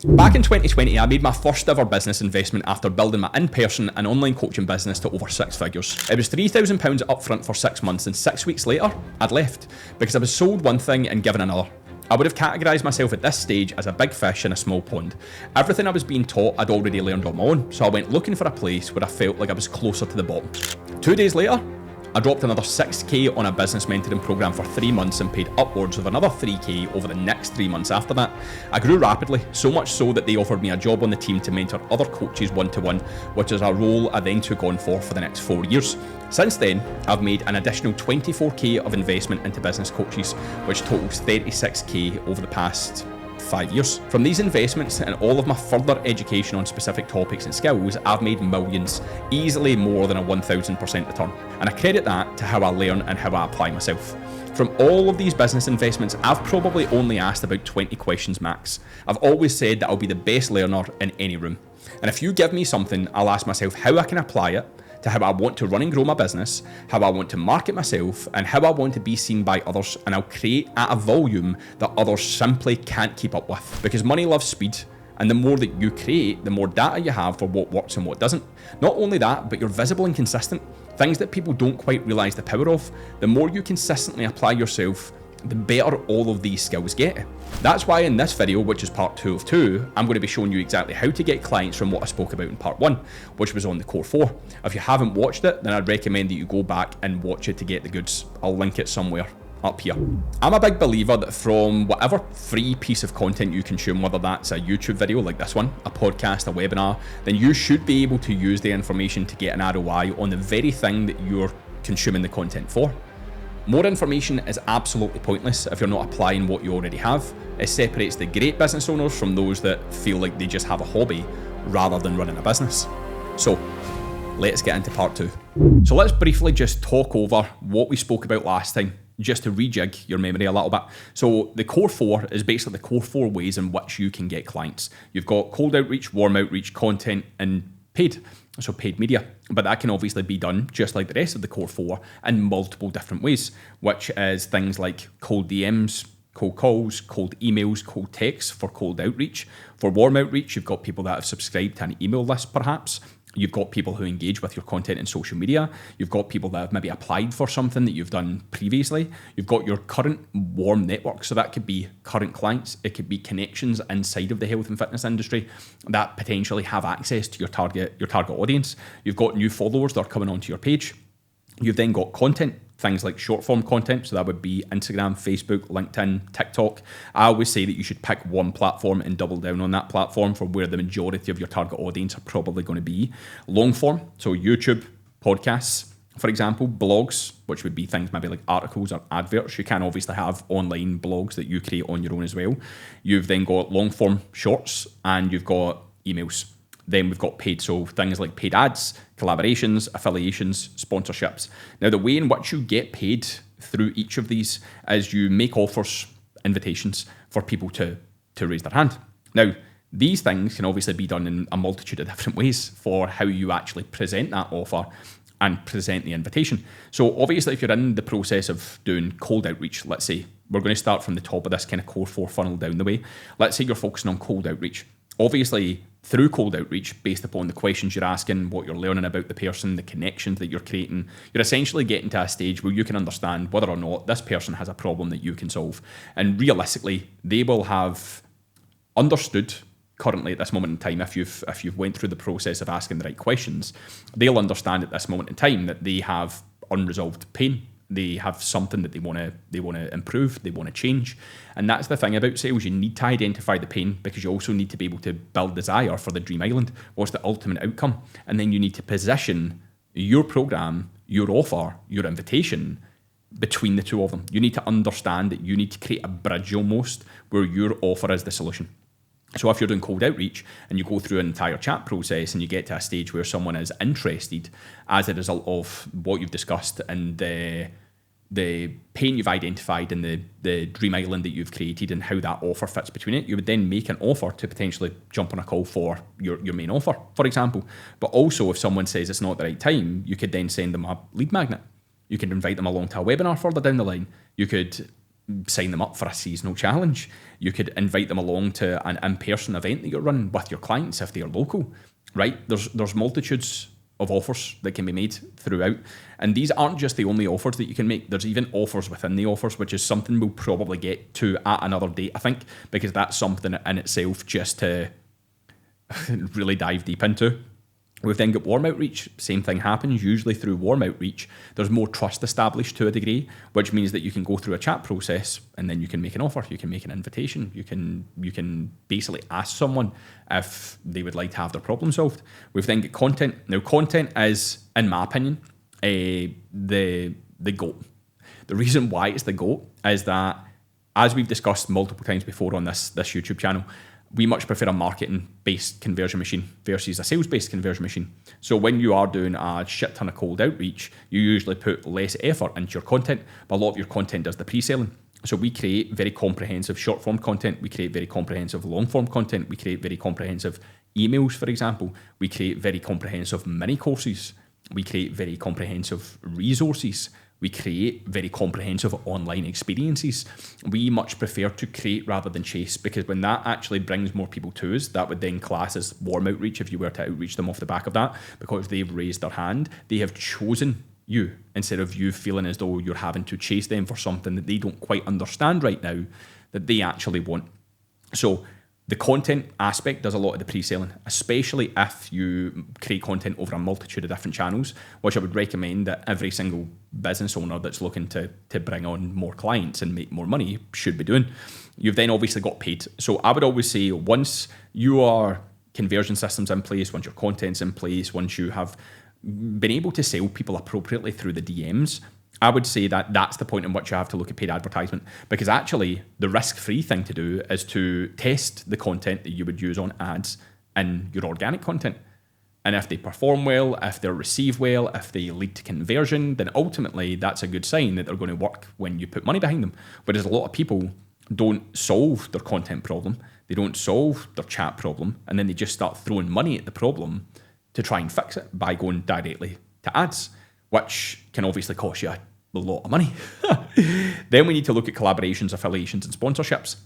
Back in 2020, I made my first ever business investment after building my in-person and online coaching business to over 6 figures. It was £3,000 upfront for 6 months, and 6 weeks later, I'd left because I was sold one thing and given another. I would have categorised myself at this stage as a big fish in a small pond. Everything I was being taught I'd already learned on my own, so I went looking for a place where I felt like I was closer to the bottom. 2 days later, I dropped another 6k on a business mentoring program for 3 months and paid upwards of another 3k over the next 3 months after that. I grew rapidly, so much so that they offered me a job on the team to mentor other coaches one-to-one, which is a role I then took on for the next 4 years. Since then, I've made an additional 24k of investment into business coaches, which totals 36k over the past 5 years. From these investments and all of my further education on specific topics and skills, I've made millions, easily more than a 1000% return. And I credit that to how I learn and how I apply myself. From all of these business investments, I've probably only asked about 20 questions max. I've always said that I'll be the best learner in any room. And if you give me something, I'll ask myself how I can apply it to how I want to run and grow my business, how I want to market myself, and how I want to be seen by others, and I'll create at a volume that others simply can't keep up with. Because money loves speed, and the more that you create, the more data you have for what works and what doesn't. Not only that, but you're visible and consistent. Things that people don't quite realise the power of. The more you consistently apply yourself, the better all of these skills get. That's why in this video, which is part 2 of 2, I'm going to be showing you exactly how to get clients from what I spoke about in part 1, which was on the core 4. If you haven't watched it, then I'd recommend that you go back and watch it to get the goods. I'll link it somewhere up here. I'm a big believer that from whatever free piece of content you consume, whether that's a YouTube video like this one, a podcast, a webinar, then you should be able to use the information to get an ROI on the very thing that you're consuming the content for. More information is absolutely pointless if you're not applying what you already have. It separates the great business owners from those that feel like they just have a hobby rather than running a business. So let's get into part 2. So let's briefly just talk over what we spoke about last time, just to rejig your memory a little bit. So the core 4 is basically the core 4 ways in which you can get clients. You've got cold outreach, warm outreach, content, and paid. So paid media, but that can obviously be done just like the rest of the core 4 in multiple different ways, which is things like cold DMs, cold calls, cold emails, cold texts for cold outreach. For warm outreach, you've got people that have subscribed to an email list perhaps. You've got people who engage with your content in social media. You've got people that have maybe applied for something that you've done previously. You've got your current warm network. So that could be current clients. It could be connections inside of the health and fitness industry that potentially have access to your target audience. You've got new followers that are coming onto your page. You've then got content, things like short form content. So that would be Instagram, Facebook, LinkedIn, TikTok. I always say that you should pick one platform and double down on that platform for where the majority of your target audience are probably going to be. Long form, so YouTube, podcasts, for example, blogs, which would be things maybe like articles or adverts. You can obviously have online blogs that you create on your own as well. You've then got long form shorts and you've got emails. Then we've got paid, so things like paid ads, collaborations, affiliations, sponsorships. Now, the way in which you get paid through each of these is you make offers, invitations for people to raise their hand. Now, these things can obviously be done in a multitude of different ways for how you actually present that offer and present the invitation. So obviously, if you're in the process of doing cold outreach, let's say, we're going to start from the top of this kind of core 4 funnel down the way. Let's say you're focusing on cold outreach. Obviously, through cold outreach, based upon the questions you're asking, what you're learning about the person, the connections that you're creating, you're essentially getting to a stage where you can understand whether or not this person has a problem that you can solve. And realistically, they will have understood currently at this moment in time, if you've went through the process of asking the right questions, they'll understand at this moment in time that they have unresolved pain. They have something that they want to improve, they want to change. And that's the thing about sales. You need to identify the pain because you also need to be able to build desire for the dream island. What's the ultimate outcome? And then you need to position your program, your offer, your invitation between the two of them. You need to understand that you need to create a bridge almost where your offer is the solution. So if you're doing cold outreach and you go through an entire chat process and you get to a stage where someone is interested as a result of what you've discussed and the pain you've identified and the dream island that you've created and how that offer fits between it, you would then make an offer to potentially jump on a call for your main offer, for example. But also if someone says it's not the right time, you could then send them a lead magnet. You could invite them along to a webinar further down the line. You could sign them up for a seasonal challenge. You could invite them along to an in-person event that you're running with your clients if they're local, right? There's multitudes of offers that can be made throughout. And these aren't just the only offers that you can make. There's even offers within the offers, which is something we'll probably get to at another date, I think, because that's something in itself just to really dive deep into. We've then got warm outreach. Same thing happens. Usually through warm outreach, there's more trust established to a degree, which means that you can go through a chat process and then you can make an offer. You can make an invitation. You can basically ask someone if they would like to have their problem solved. We've then got content. Now, content is, in my opinion, the GOAT. The reason why it's the GOAT is that, as we've discussed multiple times before on this YouTube channel, we much prefer a marketing-based conversion machine versus a sales-based conversion machine. So when you are doing a shit ton of cold outreach, you usually put less effort into your content, but a lot of your content does the pre-selling. So we create very comprehensive short-form content. We create very comprehensive long-form content. We create very comprehensive emails, for example. We create very comprehensive mini-courses. We create very comprehensive resources. We create very comprehensive online experiences. We much prefer to create rather than chase, because when that actually brings more people to us, that would then class as warm outreach if you were to outreach them off the back of that, because they've raised their hand. They have chosen you instead of you feeling as though you're having to chase them for something that they don't quite understand right now that they actually want. So the content aspect does a lot of the pre-selling, especially if you create content over a multitude of different channels, which I would recommend that every single business owner that's looking to bring on more clients and make more money should be doing. You've then obviously got paid. So I would always say, once your conversion system's in place, once your content's in place, once you have been able to sell people appropriately through the DMs, I would say that that's the point in which you have to look at paid advertisement, because actually the risk-free thing to do is to test the content that you would use on ads in your organic content. And if they perform well, if they're received well, if they lead to conversion, then ultimately that's a good sign that they're going to work when you put money behind them. Whereas a lot of people don't solve their content problem, they don't solve their chat problem, and then they just start throwing money at the problem to try and fix it by going directly to ads, which can obviously cost you a lot of money. Then we need to look at collaborations, affiliations, and sponsorships.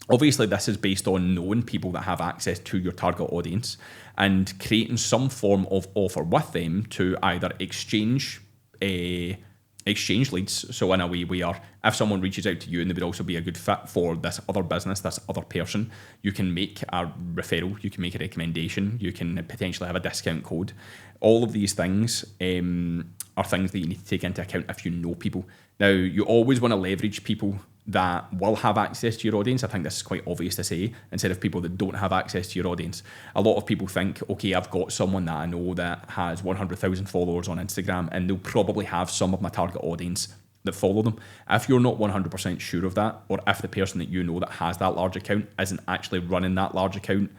Obviously, this is based on knowing people that have access to your target audience and creating some form of offer with them to either exchange leads. So in a way where if someone reaches out to you and they would also be a good fit for this other business, this other person, you can make a referral, you can make a recommendation, you can potentially have a discount code. All of these things are things that you need to take into account if you know people. Now, you always want to leverage people that will have access to your audience. I think this is quite obvious to say, instead of people that don't have access to your audience. A lot of people think, okay, I've got someone that I know that has 100,000 followers on Instagram, and they'll probably have some of my target audience that follow them. If you're not 100% sure of that, or if the person that you know that has that large account isn't actually running that large account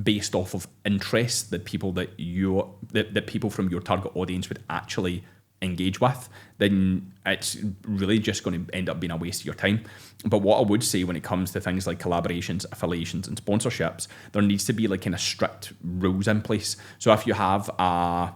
based off of interests that people that people from your target audience would actually engage with, then it's really just going to end up being a waste of your time. But what I would say when it comes to things like collaborations, affiliations, and sponsorships, there needs to be like kind of strict rules in place. So if you have an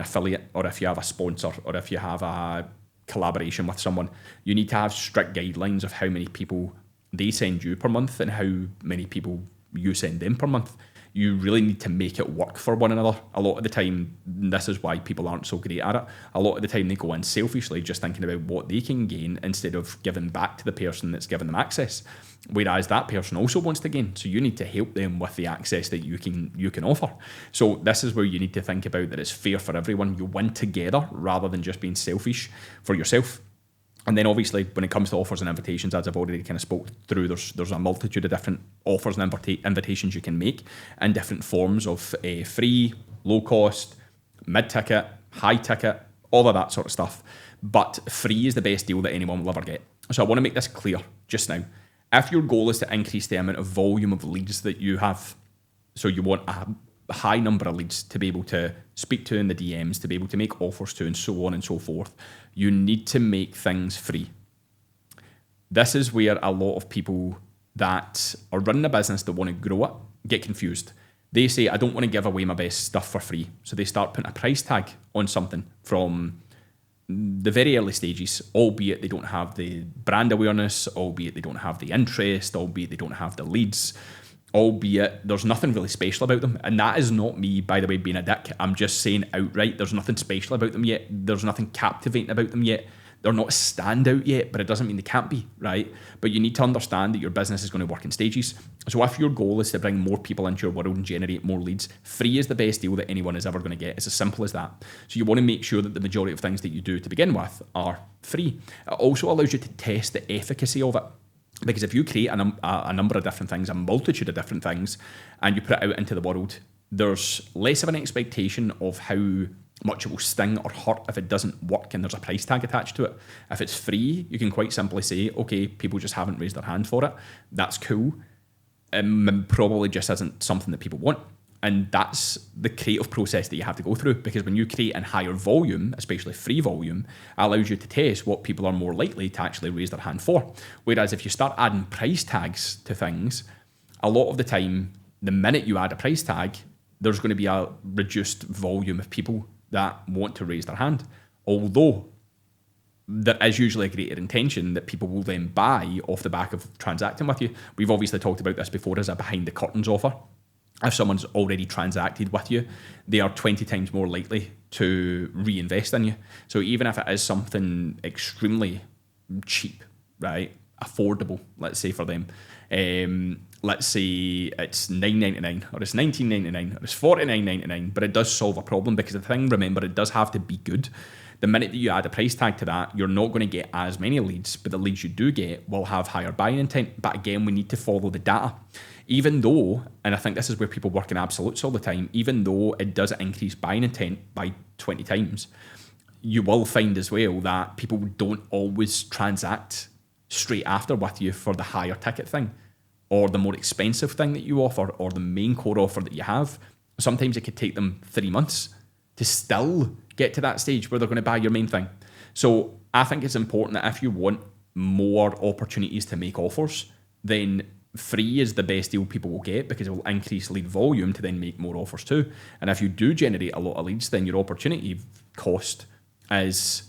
affiliate, or if you have a sponsor, or if you have a collaboration with someone, you need to have strict guidelines of how many people they send you per month and how many people you send them per month. You really need to make it work for one another. A lot of the time, this is why people aren't so great at it. A lot of the time they go in selfishly, just thinking about what they can gain instead of giving back to the person that's given them access. Whereas that person also wants to gain. So you need to help them with the access that you can offer. So this is where you need to think about that it's fair for everyone. You win together rather than just being selfish for yourself. And then obviously when it comes to offers and invitations, as I've already kind of spoke through, there's a multitude of different offers and invitations you can make in different forms of free, low cost, mid-ticket, high ticket, all of that sort of stuff. But free is the best deal that anyone will ever get. So I want to make this clear just now. If your goal is to increase the amount of volume of leads that you have, so you want a high number of leads to be able to speak to in the DMs, to be able to make offers to, and so on and so forth, you need to make things free. This is where a lot of people that are running a business that want to grow it get confused. They say, I don't want to give away my best stuff for free. So they start putting a price tag on something from the very early stages, albeit they don't have the brand awareness, albeit they don't have the interest, albeit they don't have the leads, albeit there's nothing really special about them. And that is not me, by the way, being a dick. I'm just saying outright, there's nothing special about them yet. There's nothing captivating about them yet. They're not a standout yet, but it doesn't mean they can't be, right? But you need to understand that your business is going to work in stages. So if your goal is to bring more people into your world and generate more leads, free is the best deal that anyone is ever going to get. It's as simple as that. So you want to make sure that the majority of things that you do to begin with are free. It also allows you to test the efficacy of it. Because if you create a number of different things, a multitude of different things, and you put it out into the world, there's less of an expectation of how much it will sting or hurt if it doesn't work and there's a price tag attached to it. If it's free, you can quite simply say, okay, people just haven't raised their hand for it. That's cool. Probably just isn't something that people want. And that's the creative process that you have to go through, because when you create in higher volume, especially free volume, it allows you to test what people are more likely to actually raise their hand for. Whereas if you start adding price tags to things, a lot of the time, the minute you add a price tag, there's going to be a reduced volume of people that want to raise their hand. Although there is usually a greater intention that people will then buy off the back of transacting with you. We've obviously talked about this before as a behind the curtains offer. If someone's already transacted with you, they are 20 times more likely to reinvest in you. So even if it is something extremely cheap, right, affordable, let's say for them, let's say it's $9.99 or it's $19.99 or it's $49.99, but it does solve a problem, because the thing, remember, it does have to be good. The minute that you add a price tag to that, you're not going to get as many leads, but the leads you do get will have higher buying intent. But again, we need to follow the data. Even though, and I think this is where people work in absolutes all the time, even though it does increase buying intent by 20 times, you will find as well that people don't always transact straight after with you for the higher ticket thing, or the more expensive thing that you offer, or the main core offer that you have. Sometimes it could take them 3 months to still get to that stage where they're going to buy your main thing. So I think it's important that if you want more opportunities to make offers, then free is the best deal people will get, because it will increase lead volume to then make more offers too. And if you do generate a lot of leads, then your opportunity cost is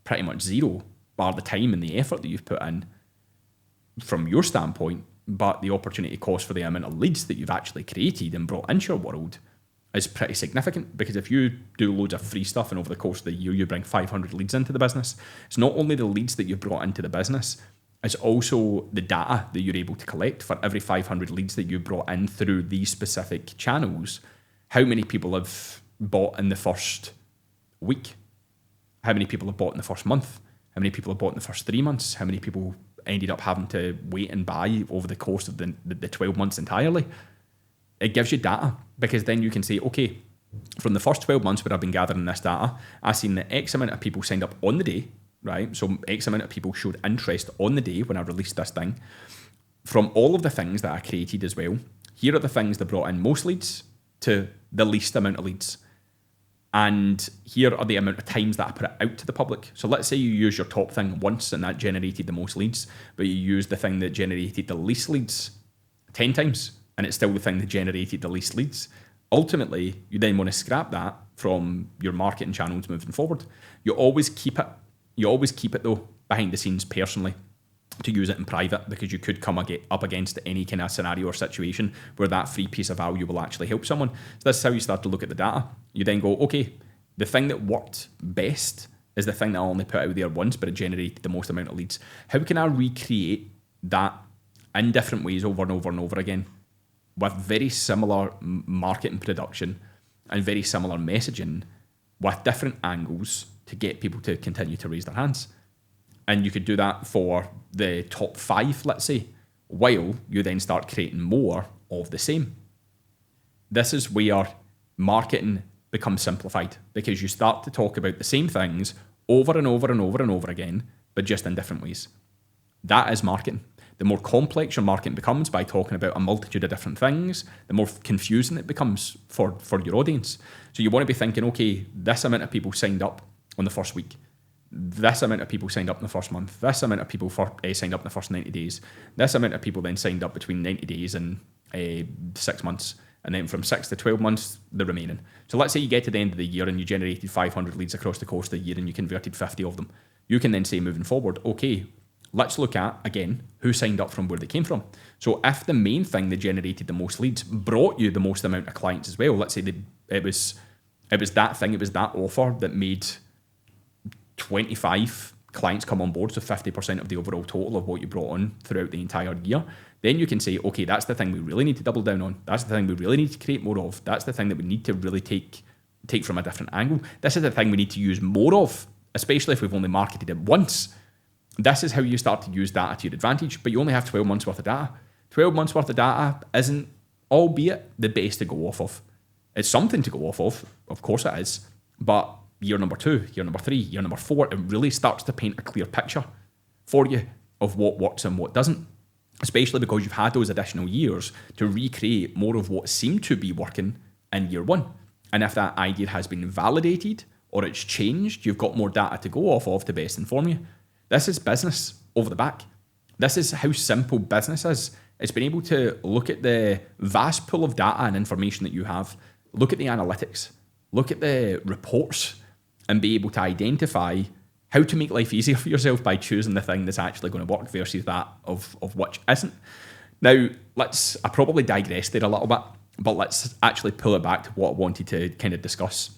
pretty much zero, bar the time and the effort that you've put in from your standpoint. But the opportunity cost for the amount of leads that you've actually created and brought into your world is pretty significant, because if you do loads of free stuff and over the course of the year you bring 500 leads into the business, it's not only the leads that you've brought into the business, it's also the data that you're able to collect for every 500 leads that you brought in through these specific channels. How many people have bought in the first week? How many people have bought in the first month? How many people have bought in the first 3 months? How many people ended up having to wait and buy over the course of the 12 months entirely? It gives you data, because then you can say, okay, from the first 12 months where I've been gathering this data, I've seen that X amount of people signed up on the day, right? So X amount of people showed interest on the day when I released this thing. From all of the things that I created as well, here are the things that brought in most leads to the least amount of leads. And here are the amount of times that I put it out to the public. So let's say you use your top thing once and that generated the most leads, but you use the thing that generated the least leads 10 times, and it's still the thing that generated the least leads. Ultimately, you then want to scrap that from your marketing channels moving forward. You always keep it though behind the scenes personally, to use it in private, because you could come up against any kind of scenario or situation where that free piece of value will actually help someone. So this is how you start to look at the data. You then go, okay, the thing that worked best is the thing that I only put out there once, but it generated the most amount of leads. How can I recreate that in different ways over and over and over again, with very similar marketing production and very similar messaging, with different angles, to get people to continue to raise their hands? And you could do that for the top 5, let's say, while you then start creating more of the same. This is where marketing becomes simplified, because you start to talk about the same things over and over and over and over again, but just in different ways. That is marketing. The more complex your marketing becomes by talking about a multitude of different things, the more confusing it becomes for your audience. So you want to be thinking, okay, this amount of people signed up on the first week, this amount of people signed up in the first month, this amount of people signed up in the first 90 days, this amount of people then signed up between 90 days and 6 months, And then from 6 to 12 months, the remaining. So let's say you get to the end of the year and you generated 500 leads across the course of the year and you converted 50 of them. You can then say moving forward, okay, let's look at, again, who signed up from where they came from. So if the main thing that generated the most leads brought you the most amount of clients as well, let's say it was that offer that made 25 clients come on board, so 50% of the overall total of what you brought on throughout the entire year, then you can say, okay, that's the thing we really need to double down on. That's the thing we really need to create more of. That's the thing that we need to really take from a different angle. This is the thing we need to use more of, especially if we've only marketed it once. This is how you start to use data to your advantage, but you only have 12 months worth of data. 12 months worth of data isn't, albeit, the base to go off of. It's something to go off of course it is, but year number 2, year number 3, year number 4, it really starts to paint a clear picture for you of what works and what doesn't, especially because you've had those additional years to recreate more of what seemed to be working in year 1. And if that idea has been validated or it's changed, you've got more data to go off of to best inform you. This is business over the back. This is how simple business is. It's been able to look at the vast pool of data and information that you have, look at the analytics, look at the reports, and be able to identify how to make life easier for yourself by choosing the thing that's actually going to work versus that of which isn't. Now, I probably digressed there a little bit, but let's actually pull it back to what I wanted to kind of discuss,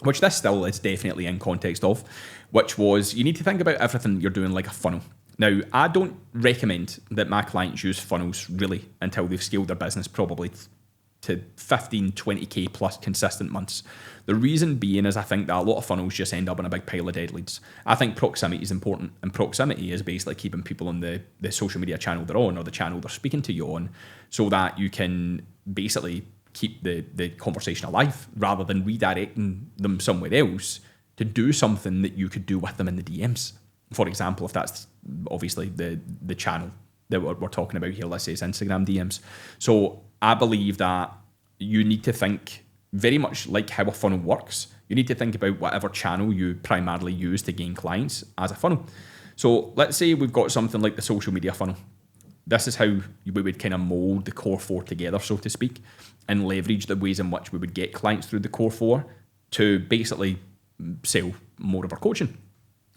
which this still is definitely in context of, which was you need to think about everything you're doing like a funnel. Now, I don't recommend that my clients use funnels really until they've scaled their business probably to 15, 20k plus consistent months. The reason being is I think that a lot of funnels just end up in a big pile of dead leads. I think proximity is important, and proximity is basically keeping people on the social media channel they're on or the channel they're speaking to you on, so that you can basically keep the conversation alive rather than redirecting them somewhere else to do something that you could do with them in the DMs. For example, if that's obviously the channel that we're talking about here, let's say it's Instagram DMs. So I believe that you need to think very much like how a funnel works. You need to think about whatever channel you primarily use to gain clients as a funnel. So let's say we've got something like the social media funnel. This is how we would kind of mold the core 4 together, so to speak, and leverage the ways in which we would get clients through the core 4 to basically sell more of our coaching.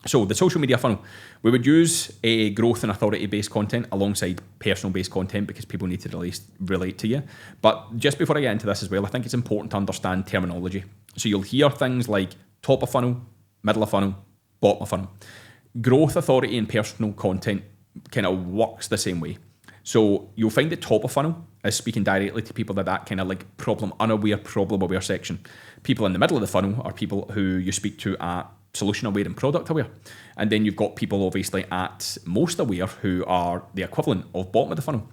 So the social media funnel, we would use a growth and authority-based content alongside personal-based content because people need to relate to you. But just before I get into this as well, I think it's important to understand terminology. So you'll hear things like top of funnel, middle of funnel, bottom of funnel. Growth, authority, and personal content kind of works the same way. So you'll find the top of funnel is speaking directly to people that kind of like problem-unaware, problem-aware section. People in the middle of the funnel are people who you speak to at solution aware and product aware. And then you've got people obviously at most aware who are the equivalent of bottom of the funnel.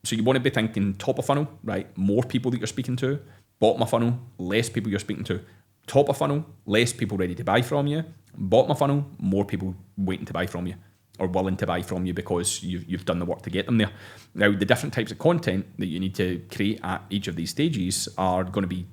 So you want to be thinking top of funnel, right? More people that you're speaking to. Bottom of funnel, less people you're speaking to. Top of funnel, less people ready to buy from you. Bottom of funnel, more people waiting to buy from you or willing to buy from you because you've done the work to get them there. Now, the different types of content that you need to create at each of these stages are going to be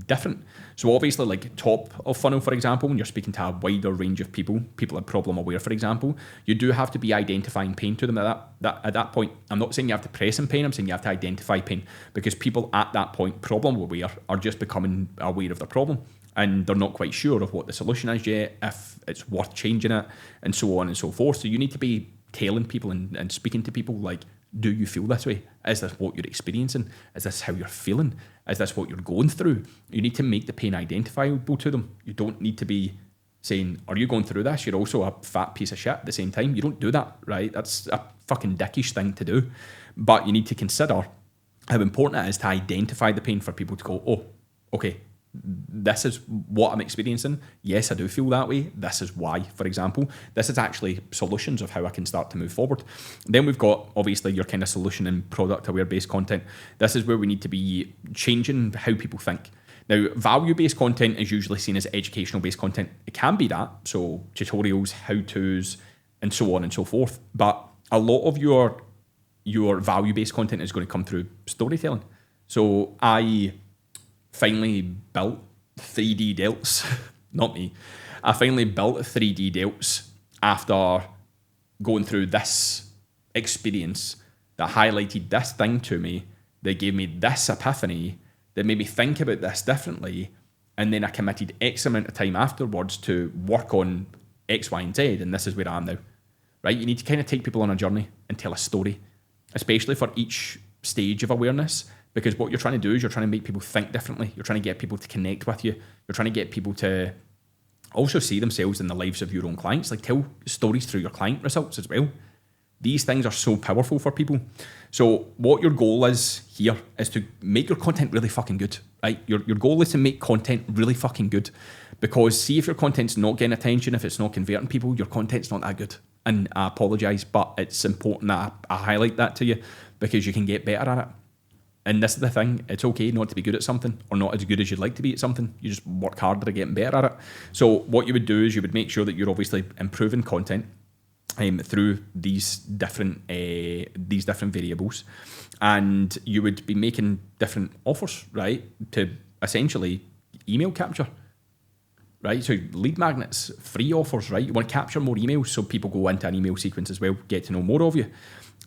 different. So obviously, like top of funnel, for example, when you're speaking to a wider range of people are problem aware, for example, you do have to be identifying pain to them at that point. I'm not saying you have to press in pain, I'm saying you have to identify pain, because people at that point, problem aware, are just becoming aware of their problem and they're not quite sure of what the solution is yet, if it's worth changing it, and so on and so forth. So you need to be telling people and speaking to people like, do you feel this way? Is this what you're experiencing? Is this how you're feeling? Is this what you're going through? You need to make the pain identifiable to them. You don't need to be saying, are you going through this? You're also a fat piece of shit at the same time. You don't do that, right? That's a fucking dickish thing to do. But you need to consider how important it is to identify the pain for people to go, oh, okay, this is what I'm experiencing. Yes, I do feel that way. This is why, for example. This is actually solutions of how I can start to move forward. Then we've got, obviously, your kind of solution and product-aware based content. This is where we need to be changing how people think. Now, value-based content is usually seen as educational-based content. It can be that, so tutorials, how-tos, and so on and so forth. But a lot of your value-based content is going to come through storytelling. So I finally built 3D delts. Not me. I finally built 3D delts after going through this experience that highlighted this thing to me, that gave me this epiphany, that made me think about this differently. And then I committed X amount of time afterwards to work on X, Y, and Z. And this is where I am now, right? You need to kind of take people on a journey and tell a story, especially for each stage of awareness. Because what you're trying to do is you're trying to make people think differently. You're trying to get people to connect with you. You're trying to get people to also see themselves in the lives of your own clients. Like, tell stories through your client results as well. These things are so powerful for people. So what your goal is here is to make your content really fucking good, right? Your goal is to make content really fucking good. Because see, if your content's not getting attention, if it's not converting people, your content's not that good. And I apologise, but it's important that I highlight that to you, because you can get better at it. And this is the thing, it's okay not to be good at something, or not as good as you'd like to be at something. You just work harder at getting better at it. So what you would do is you would make sure that you're obviously improving content through these different variables, and you would be making different offers, right, to essentially email capture, right? So lead magnets, free offers, right? You want to capture more emails so people go into an email sequence as well, get to know more of you.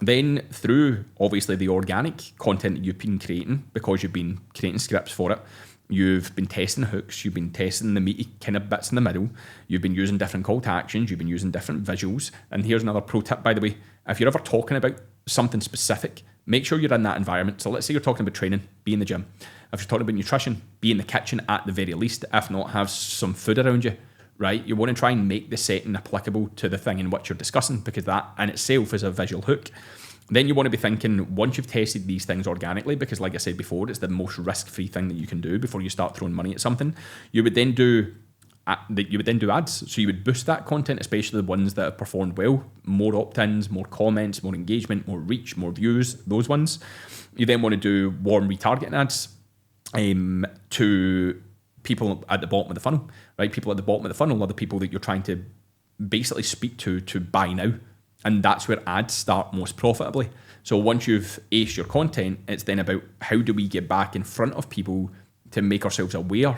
Then through obviously the organic content that you've been creating, because you've been creating scripts for it, you've been testing hooks, you've been testing the meaty kind of bits in the middle, you've been using different call to actions, you've been using different visuals. And here's another pro tip, by the way. If you're ever talking about something specific, make sure you're in that environment. So let's say you're talking about training, be in the gym. If you're talking about nutrition, be in the kitchen at the very least. If not, have some food around you, right? You want to try and make the setting applicable to the thing in which you're discussing, because that in itself is a visual hook. Then you want to be thinking, once you've tested these things organically, because like I said before, it's the most risk-free thing that you can do before you start throwing money at something, you would then do ads. So you would boost that content, especially the ones that have performed well, more opt-ins, more comments, more engagement, more reach, more views, those ones. You then want to do warm retargeting ads to people at the bottom of the funnel, right? People at the bottom of the funnel are the people that you're trying to basically speak to buy now. And that's where ads start most profitably. So once you've aced your content, it's then about how do we get back in front of people to make ourselves aware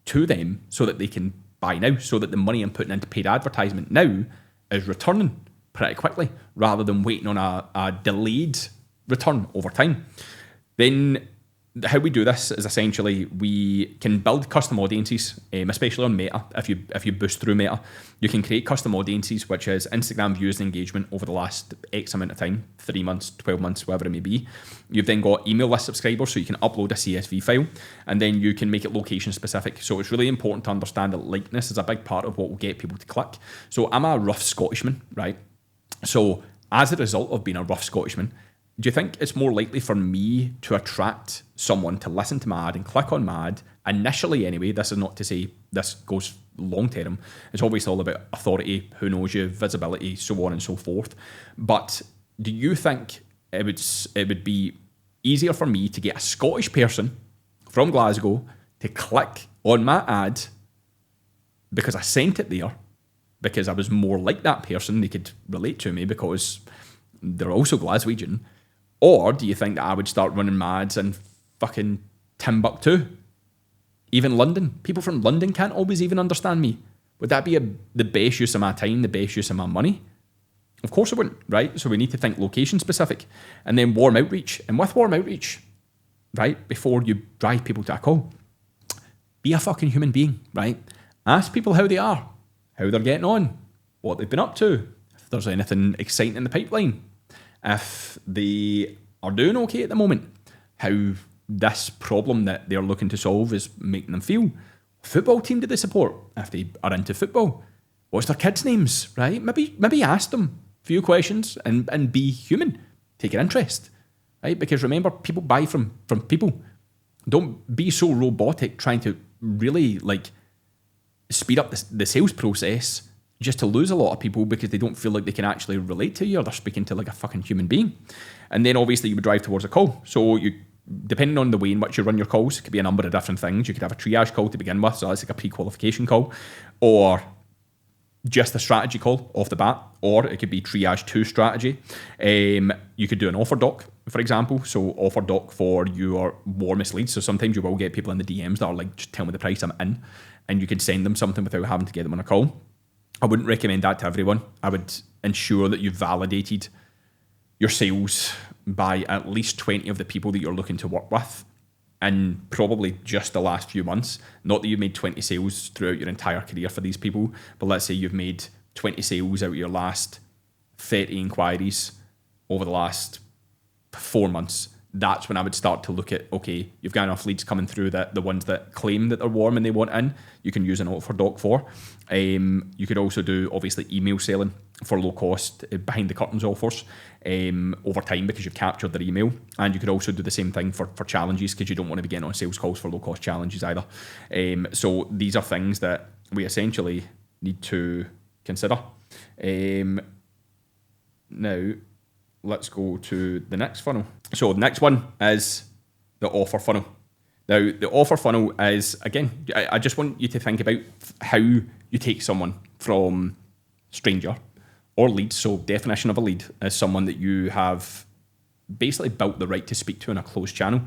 to them so that they can buy now, so that the money I'm putting into paid advertisement now is returning pretty quickly, rather than waiting on a delayed return over time. Then how we do this is essentially we can build custom audiences, especially on Meta. If you boost through Meta, you can create custom audiences, which is Instagram views and engagement over the last X amount of time, 3 months, 12 months, whatever it may be. You've then got email list subscribers, so you can upload a CSV file, and then you can make it location specific. So it's really important to understand that likeness is a big part of what will get people to click. So I'm a rough Scottishman, right? So as a result of being a rough Scottishman, do you think it's more likely for me to attract someone to listen to my ad and click on my ad initially anyway? This is not to say this goes long term. It's obviously all about authority, who knows you, visibility, so on and so forth. But do you think it would be easier for me to get a Scottish person from Glasgow to click on my ad because I sent it there, because I was more like that person, they could relate to me because they're also Glaswegian? Or do you think that I would start running my ads in fucking Timbuktu? Even London? People from London can't always even understand me. Would that be the best use of my time, the best use of my money? Of course it wouldn't, right? So we need to think location specific. And then warm outreach. And with warm outreach, right, before you drive people to a call, be a fucking human being, right? Ask people how they are, how they're getting on, what they've been up to, if there's anything exciting in the pipeline, if they are doing okay at the moment, how this problem that they're looking to solve is making them feel. Football team do they support? If they are into football, what's their kids' names, right? Maybe ask them a few questions and be human. Take an interest, right? Because remember, people buy from people. Don't be so robotic trying to really speed up the sales process just to lose a lot of people because they don't feel like they can actually relate to you, or they're speaking to like a fucking human being. And then obviously you would drive towards a call. So you, depending on the way in which you run your calls, it could be a number of different things. You could have a triage call to begin with, so that's like a pre-qualification call, or just a strategy call off the bat, or it could be triage to strategy. You could do an offer doc, for example. So offer doc for your warmest leads. So sometimes you will get people in the DMs that are like, just tell me the price I'm in, and you could send them something without having to get them on a call. I wouldn't recommend that to everyone. I would ensure that you've validated your sales by at least 20 of the people that you're looking to work with. in probably just the last few months. Not that you've made 20 sales throughout your entire career for these people, but let's say you've made 20 sales out of your last 30 inquiries over the last 4 months. That's when I would start to look at, okay, you've got enough leads coming through that the ones that claim that they're warm and they want in, you can use an offer doc for. You could also do, obviously, email selling for low cost, behind the curtains offers over time because you've captured their email. And you could also do the same thing for challenges because you don't want to be getting on sales calls for low cost challenges either. So these are things that we essentially need to consider. Now, let's go to the next funnel. So the next one is the offer funnel. Now, the offer funnel is, again, I just want you to think about how you take someone from stranger or lead. So definition of a lead is someone that you have basically built the right to speak to in a closed channel.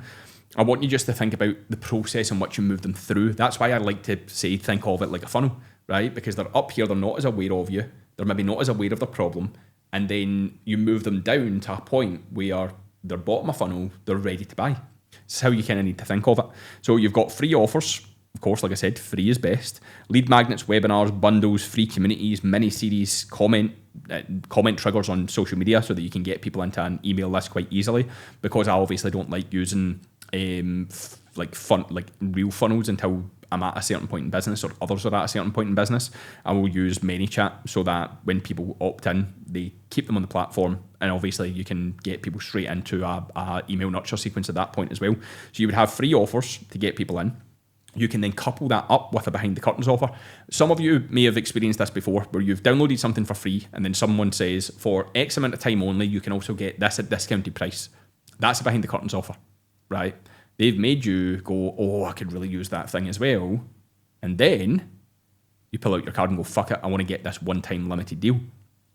I want you just to think about the process in which you move them through. That's why I like to say, think of it like a funnel, right? Because they're up here, they're not as aware of you. They're maybe not as aware of the problem. And then you move them down to a point where they're bottom of funnel, they're ready to buy. It's how you kind of need to think of it. So you've got free offers. Of course, like I said, free is best. Lead magnets, webinars, bundles, free communities, mini-series, comment triggers on social media so that you can get people into an email list quite easily, because I obviously don't like using real funnels until I'm at a certain point in business or others are at a certain point in business. I will use ManyChat so that when people opt in, they keep them on the platform, and obviously you can get people straight into a email nurture sequence at that point as well. So you would have free offers to get people in. You can then couple that up with a behind the curtains offer. Some of you may have experienced this before, where you've downloaded something for free and then someone says, for X amount of time only, you can also get this at discounted price. That's a behind the curtains offer, right? They've made you go, oh, I could really use that thing as well. And then you pull out your card and go, fuck it, I want to get this one-time limited deal,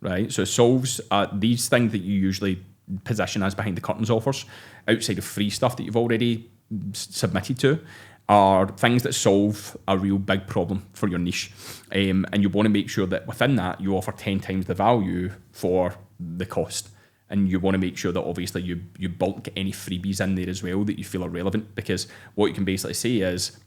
right? So it solves these things that you usually position as behind the curtains offers, outside of free stuff that you've already submitted to, are things that solve a real big problem for your niche. And you want to make sure that within that, you offer 10 times the value for the cost. And you want to make sure that obviously you bulk any freebies in there as well that you feel are relevant, because what you can basically say is,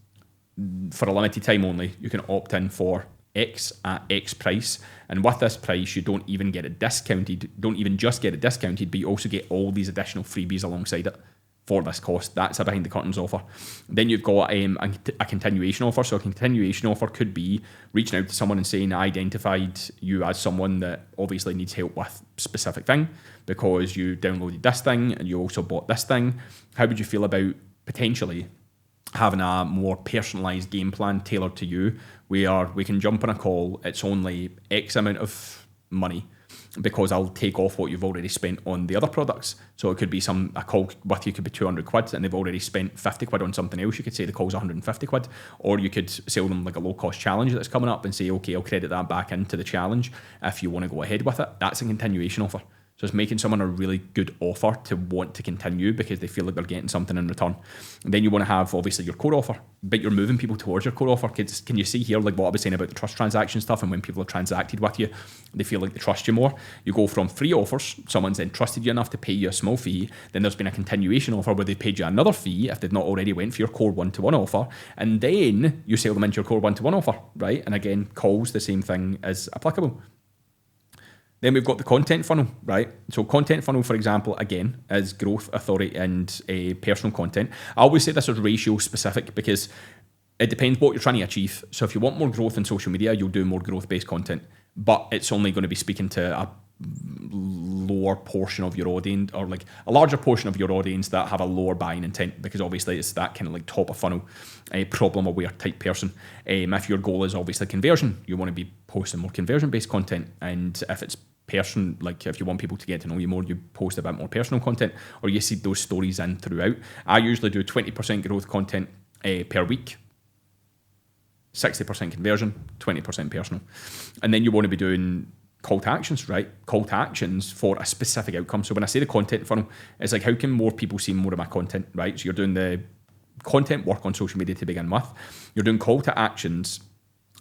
for a limited time only, you can opt in for X at X price. And with this price, you don't even get it discounted, don't even just get it discounted, but you also get all these additional freebies alongside it for this cost. That's a behind the curtains offer. Then you've got a continuation offer. So a continuation offer could be reaching out to someone and saying, I identified you as someone that obviously needs help with specific thing because you downloaded this thing and you also bought this thing. How would you feel about potentially having a more personalized game plan tailored to you, where we can jump on a call, it's only X amount of money, because I'll take off what you've already spent on the other products. So it could be a call with you could be 200 quid and they've already spent 50 quid on something else. You could say the call's 150 quid, or you could sell them like a low cost challenge that's coming up and say, okay, I'll credit that back into the challenge if you want to go ahead with it. That's a continuation offer. So it's making someone a really good offer to want to continue because they feel like they're getting something in return. And then you want to have obviously your core offer, but you're moving people towards your core offer. Can you see here like what I was saying about the trust transaction stuff, and when people have transacted with you, they feel like they trust you more. You go from free offers, someone's then trusted you enough to pay you a small fee, then there's been a continuation offer where they paid you another fee if they've not already went for your core one-to-one offer, and then you sell them into your core one-to-one offer, right? And again, calls, the same thing is applicable. Then we've got the content funnel, right? So content funnel, for example, again, is growth, authority, and personal content. I always say this is ratio specific because it depends what you're trying to achieve. So if you want more growth in social media, you'll do more growth-based content, but it's only going to be speaking to a lower portion of your audience, or like a larger portion of your audience that have a lower buying intent, because obviously it's that kind of like top of funnel problem aware type person. If your goal is obviously conversion, you want to be posting more conversion based content, and if it's like if you want people to get to know you more, you post a bit more personal content, or you seed those stories in throughout. I usually do 20% growth content per week, 60% conversion, 20% personal. And then you want to be doing call to actions, right? Call to actions for a specific outcome. So when I say the content funnel, it's like, how can more people see more of my content, right? So you're doing the content work on social media to begin with. You're doing call to actions,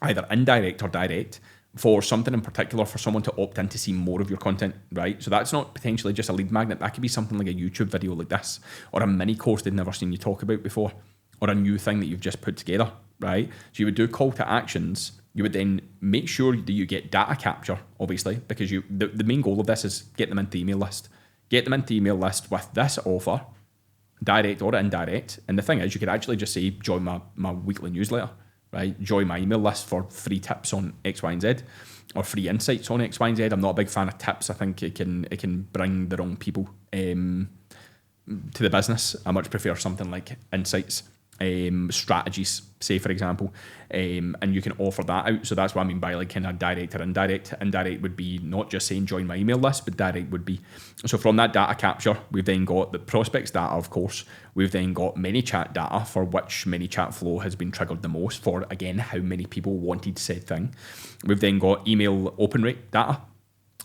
either indirect or direct, for something in particular, for someone to opt in to see more of your content, right? So that's not potentially just a lead magnet. That could be something like a YouTube video like this, or a mini course they've never seen you talk about before, or a new thing that you've just put together, right? So you would do call to actions. You would then make sure that you get data capture, obviously, because the main goal of this is get them into the email list. Get them into the email list with this offer, direct or indirect. And the thing is, you could actually just say, join my weekly newsletter, right? Join my email list for free tips on X, Y, and Z, or free insights on X, Y, and Z. I'm not a big fan of tips. I think it can bring the wrong people to the business. I much prefer something like insights, strategies, say for example, and you can offer that out. So that's what I mean by like kind of direct or indirect. Indirect would be not just saying join my email list, but direct would be, so from that data capture, we've then got the prospects data, of course. We've then got ManyChat data for which ManyChat flow has been triggered the most for, again, how many people wanted said thing. We've then got email open rate data.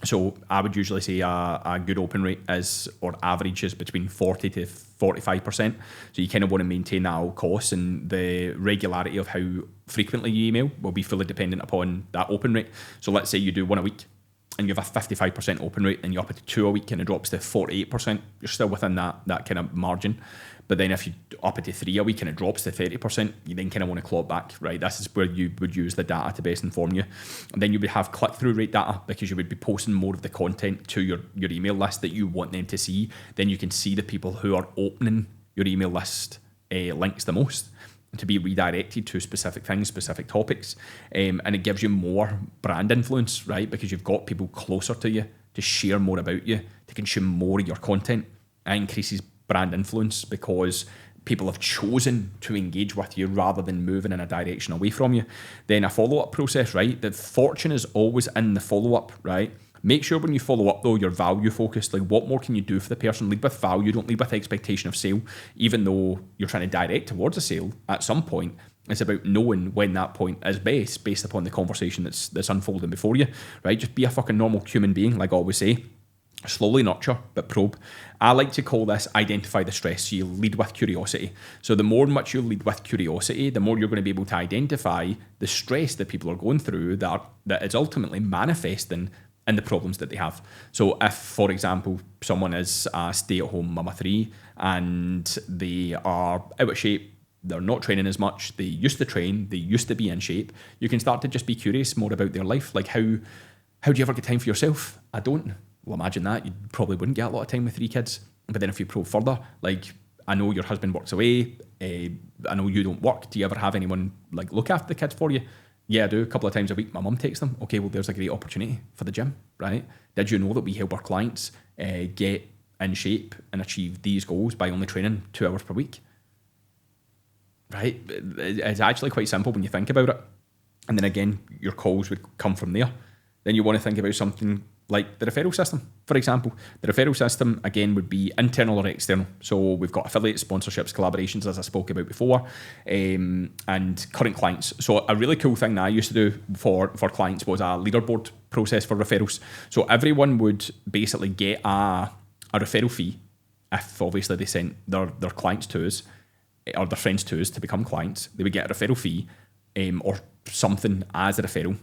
So I would usually say a good open rate is, or average is, between 40 to 45%. So you kind of want to maintain that at all costs, and the regularity of how frequently you email will be fully dependent upon that open rate. So let's say you do one a week and you have a 55% open rate, and you're up at 2 a week and it drops to 48%. You're still within that kind of margin. But then if you up it to 3 a week and it drops to 30%, you then kind of want to claw it back, right? This is where you would use the data to best inform you. And then you would have click-through rate data, because you would be posting more of the content to your email list that you want them to see. Then you can see the people who are opening your email list links the most to be redirected to specific things, specific topics. And it gives you more brand influence, right? Because you've got people closer to you to share more about you, to consume more of your content. It increases brand influence because people have chosen to engage with you rather than moving in a direction away from you. Then a follow-up process, right? The fortune is always in the follow-up, right? Make sure when you follow up, though, you're value focused. Like, what more can you do for the person? Lead with value. Don't lead with expectation of sale. Even though you're trying to direct towards a sale at some point, it's about knowing when that point is best, based upon the conversation that's unfolding before you, right? Just be a fucking normal human being, like I always say. Slowly nurture, but probe. I like to call this identify the stress. So you lead with curiosity. So the more much you lead with curiosity, the more you're going to be able to identify the stress that people are going through that is ultimately manifesting in the problems that they have. So if, for example, someone is a stay-at-home mum of 3 and they are out of shape, they're not training as much, they used to train, they used to be in shape, you can start to just be curious more about their life. Like, how do you ever get time for yourself? I don't. Well, imagine that. You probably wouldn't get a lot of time with 3 kids. But then if you probe further, like, I know your husband works away. I know you don't work. Do you ever have anyone like look after the kids for you? Yeah, I do. A couple of times a week, my mum takes them. Okay, well, there's a great opportunity for the gym, right? Did you know that we help our clients get in shape and achieve these goals by only training 2 hours per week? Right? It's actually quite simple when you think about it. And then again, your calls would come from there. Then you want to think about something like the referral system, for example. The referral system, again, would be internal or external. So we've got affiliate sponsorships, collaborations, as I spoke about before, and current clients. So a really cool thing that I used to do for clients was a leaderboard process for referrals. So everyone would basically get a referral fee if obviously they sent their clients to us, or their friends to us to become clients. They would get a referral fee or something as a referral.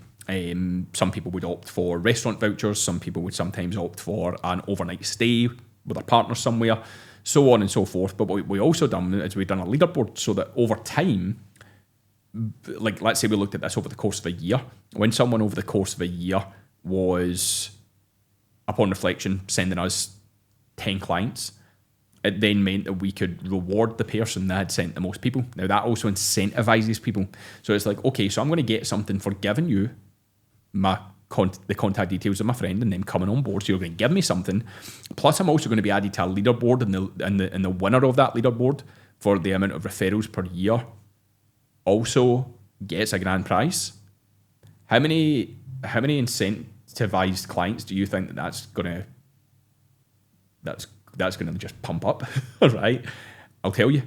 Some people would opt for restaurant vouchers. Some people would sometimes opt for an overnight stay with their partner somewhere, so on and so forth. But what we also done is we've done a leaderboard so that over time, like let's say we looked at this over the course of a year, when someone over the course of a year was, upon reflection, sending us 10 clients, it then meant that we could reward the person that had sent the most people. Now that also incentivizes people. So it's like, okay, so I'm going to get something for giving you the contact details of my friend and them coming on board. So you're going to give me something. Plus, I'm also going to be added to a leaderboard, and the winner of that leaderboard for the amount of referrals per year also gets a grand prize. How many incentivized clients do you think that's going to just pump up, right? I'll tell you,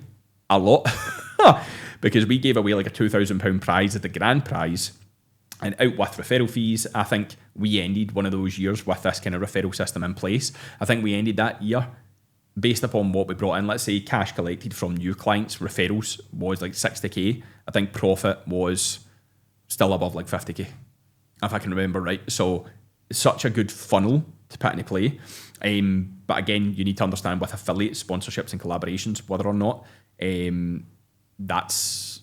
a lot. Because we gave away like a £2,000 prize at the grand prize, and out with referral fees. I think we ended one of those years with this kind of referral system in place. I think we ended that year based upon what we brought in. Let's say cash collected from new clients, referrals was like 60k. I think profit was still above like 50k. if I can remember right. So such a good funnel to put into play. But again, you need to understand with affiliate sponsorships and collaborations whether or not that's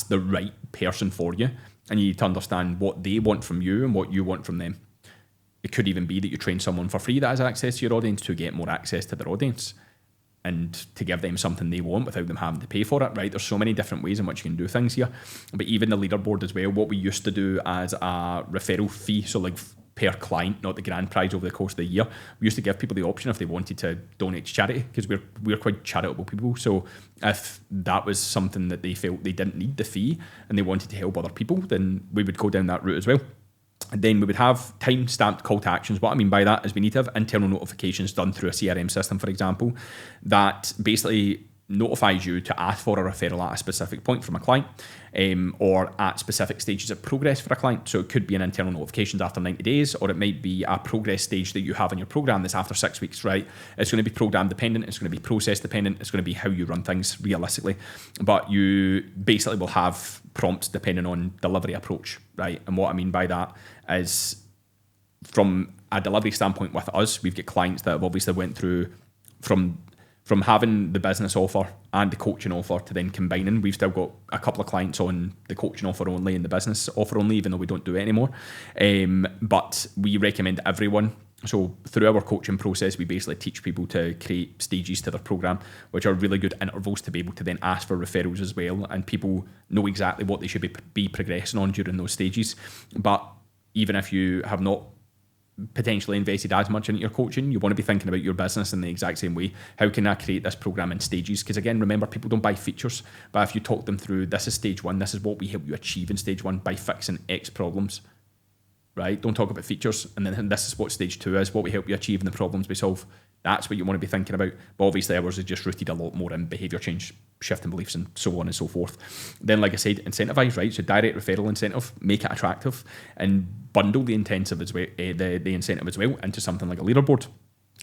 the right person for you, and you need to understand what they want from you and what you want from them. It could even be that you train someone for free that has access to your audience to get more access to their audience and to give them something they want without them having to pay for it, right? There's so many different ways in which you can do things here. But even the leaderboard as well, what we used to do as a referral fee, so like per client, not the grand prize over the course of the year, we used to give people the option if they wanted to donate to charity, because we're quite charitable people. So if that was something that they felt they didn't need the fee and they wanted to help other people, then we would go down that route as well. And then we would have time-stamped call to actions. What I mean by that is we need to have internal notifications done through a CRM system, for example, that basically notifies you to ask for a referral at a specific point from a client, or at specific stages of progress for a client. So it could be an internal notifications after 90 days, or it might be a progress stage that you have in your program that's after 6 weeks, right? It's going to be program dependent, it's going to be process dependent, it's going to be how you run things realistically. But you basically will have prompts depending on delivery approach, right? And what I mean by that is, from a delivery standpoint with us, we've got clients that have obviously went through from having the business offer and the coaching offer to then combining. We've still got a couple of clients on the coaching offer only and the business offer only, even though we don't do it anymore. But we recommend everyone. So through our coaching process, we basically teach people to create stages to their program, which are really good intervals to be able to then ask for referrals as well. And people know exactly what they should be progressing on during those stages. But even if you have not potentially invested as much into your coaching, you want to be thinking about your business in the exact same way. How can I create this program in stages? Because again, remember, people don't buy features, but if you talk them through, this is stage one, this is what we help you achieve in stage one by fixing X problems, right? Don't talk about features, and then this is what stage two is, what we help you achieve and the problems we solve. That's what you want to be thinking about. But obviously ours is just rooted a lot more in behaviour change, shifting beliefs, and so on and so forth. Then, like I said, incentivize, right? So direct referral incentive, make it attractive, and bundle the incentive as well, the incentive as well, into something like a leaderboard.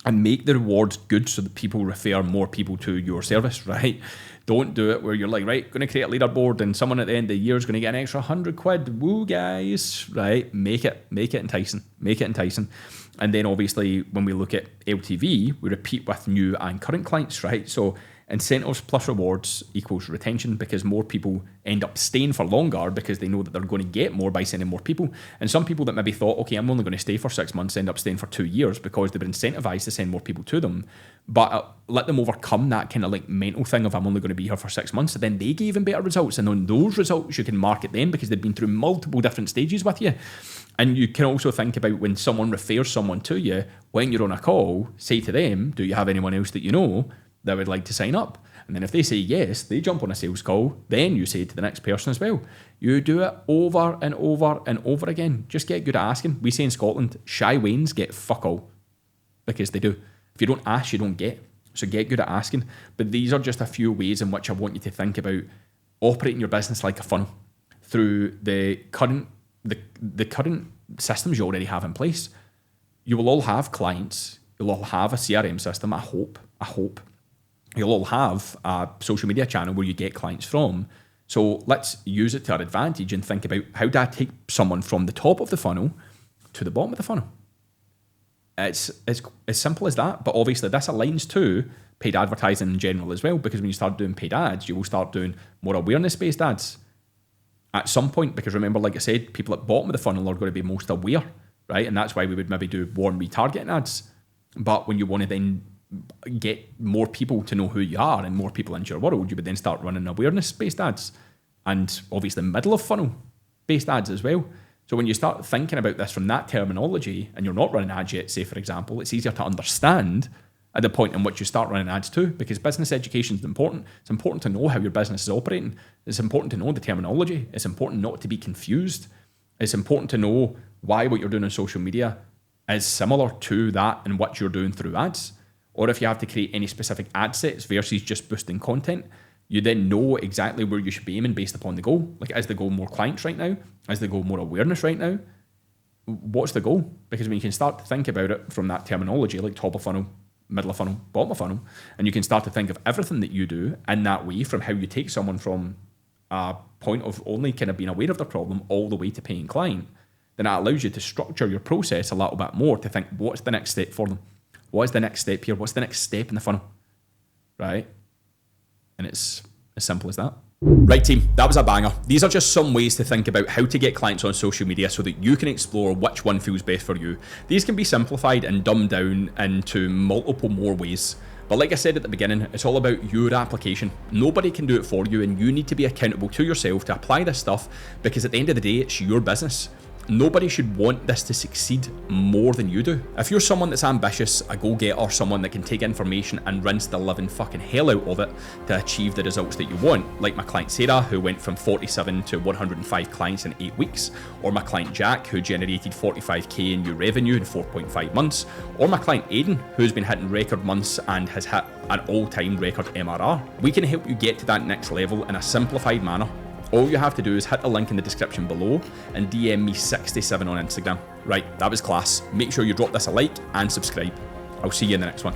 And make the rewards good so that people refer more people to your service, right? Don't do it where you're like, right, going to create a leaderboard and someone at the end of the year is going to get an extra 100 quid. Woo, guys, right? Make it enticing. Make it enticing. And then obviously when we look at LTV, we repeat with new and current clients, right? So incentives plus rewards equals retention, because more people end up staying for longer because they know that they're going to get more by sending more people. And some people that maybe thought, okay, I'm only going to stay for 6 months, end up staying for 2 years because they were incentivized to send more people to them. But let them overcome that kind of like mental thing of I'm only going to be here for 6 months. And then they gave them better results. And on those results, you can market them because they've been through multiple different stages with you. And you can also think about when someone refers someone to you, when you're on a call, say to them, do you have anyone else that you know that would like to sign up? And then if they say yes, they jump on a sales call. Then you say to the next person as well. You do it over and over and over again. Just get good at asking. We say in Scotland, shy wains get fuck all, because they do. If you don't ask, you don't get. So get good at asking. But these are just a few ways in which I want you to think about operating your business like a funnel through the current systems you already have in place. You will all have clients. You'll all have a CRM system, I hope. You'll all have a social media channel where you get clients from. So let's use it to our advantage and think about, how do I take someone from the top of the funnel to the bottom of the funnel? It's as simple as that. But obviously this aligns to paid advertising in general as well, because when you start doing paid ads, you will start doing more awareness-based ads at some point, because remember, like I said, people at the bottom of the funnel are going to be most aware, right? And that's why we would maybe do warm retargeting ads. But when you want to then get more people to know who you are and more people into your world, you would then start running awareness-based ads, and obviously middle of funnel based ads as well. So when you start thinking about this from that terminology, and you're not running ads yet, say for example, it's easier to understand at the point in which you start running ads too, because business education is important. It's important to know how your business is operating. It's important to know the terminology. It's important not to be confused. It's important to know why what you're doing on social media is similar to that and what you're doing through ads. Or if you have to create any specific ad sets versus just boosting content, you then know exactly where you should be aiming based upon the goal. Like, is the goal more clients right now? Is the goal more awareness right now? What's the goal? Because when you can start to think about it from that terminology, like top of funnel, middle of funnel, bottom of funnel, and you can start to think of everything that you do in that way, from how you take someone from a point of only kind of being aware of their problem all the way to paying client, then that allows you to structure your process a little bit more to think, what's the next step for them? What is the next step here? What's the next step in the funnel? Right? And it's as simple as that. Right, team, that was a banger. These are just some ways to think about how to get clients on social media so that you can explore which one feels best for you. These can be simplified and dumbed down into multiple more ways. But like I said at the beginning, it's all about your application. Nobody can do it for you, and you need to be accountable to yourself to apply this stuff, because at the end of the day, it's your business. Nobody should want this to succeed more than you do. If you're someone that's ambitious, a go-getter, someone that can take information and rinse the living fucking hell out of it to achieve the results that you want, like my client Sarah, who went from 47 to 105 clients in 8 weeks, or my client Jack, who generated 45k in new revenue in 4.5 months, or my client Aidan, who's been hitting record months and has hit an all-time record MRR. We can help you get to that next level in a simplified manner. All you have to do is hit the link in the description below and DM me 67 on Instagram. Right, that was class. Make sure you drop this a like and subscribe. I'll see you in the next one.